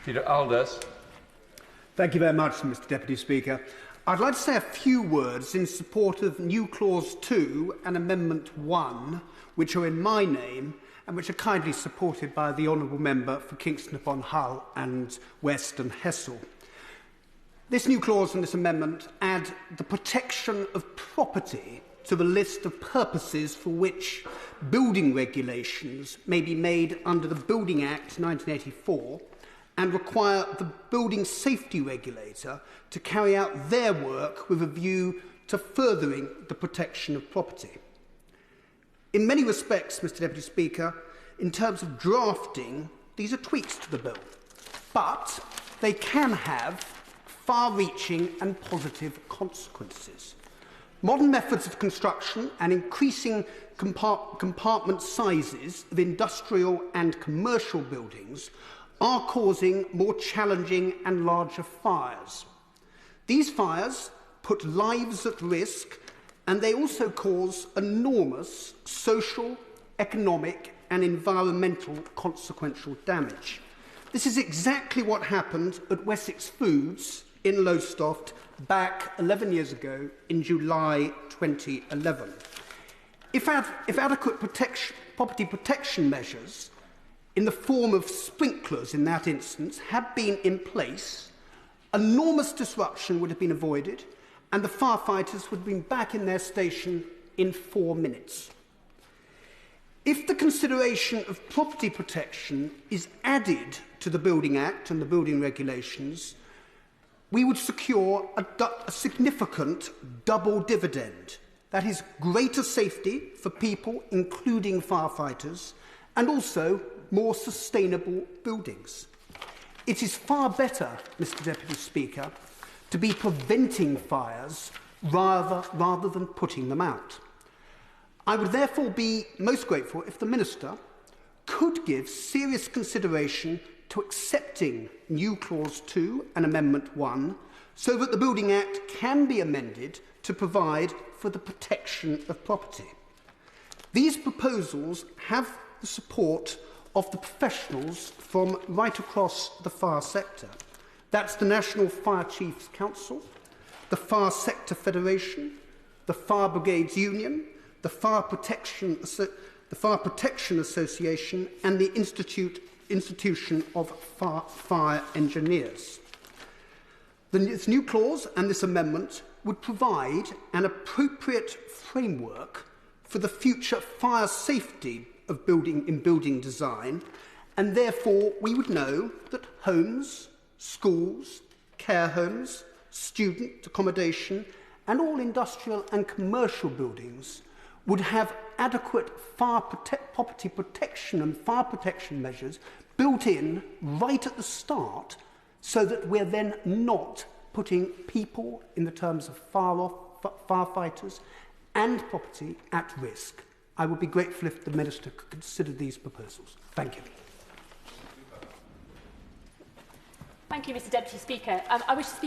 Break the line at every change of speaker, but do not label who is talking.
Peter Aldous.
Thank you very much, Mr Deputy Speaker. I'd like to say a few words in support of new Clause 2 and Amendment 1, which are in my name and which are kindly supported by the Honourable Member for Kingston upon Hull and West and Hessel. This new clause and this amendment add the protection of property to the list of purposes for which building regulations may be made under the Building Act 1984 and require the Building Safety Regulator to carry out their work with a view to furthering the protection of property. In many respects, Mr Deputy Speaker, in terms of drafting, these are tweaks to the bill, but they can have far-reaching and positive consequences. Modern methods of construction and increasing compartment sizes of industrial and commercial buildings are causing more challenging and larger fires. These fires put lives at risk, and they also cause enormous social, economic and environmental consequential damage. This is exactly what happened at Wessex Foods in Lowestoft back 11 years ago in July 2011. If adequate property protection measures in the form of sprinklers in that instance had been in place, enormous disruption would have been avoided and the firefighters would have been back in their station in 4 minutes. If the consideration of property protection is added to the Building Act and the building regulations, we would secure a significant double dividend. That is greater safety for people, including firefighters, and also more sustainable buildings. It is far better, Mr Deputy Speaker, to be preventing fires rather than putting them out. I would therefore be most grateful if the Minister could give serious consideration to accepting new Clause 2 and Amendment 1 so that the Building Act can be amended to provide for the protection of property. These proposals have the support of the professionals from right across the fire sector. That's the National Fire Chiefs Council, the Fire Sector Federation, the Fire Brigades Union, the Fire Protection Association and the Institution of Fire Engineers. This new clause and this amendment would provide an appropriate framework for the future fire safety of building design, and therefore we would know that homes, schools, care homes, student accommodation and all industrial and commercial buildings would have adequate property protection and fire protection measures built in right at the start so that we're then not putting people, in the terms of firefighters and property, at risk. I would be grateful if the Minister could consider these proposals. Thank you.
Thank you, Mr Deputy Speaker. I wish to speak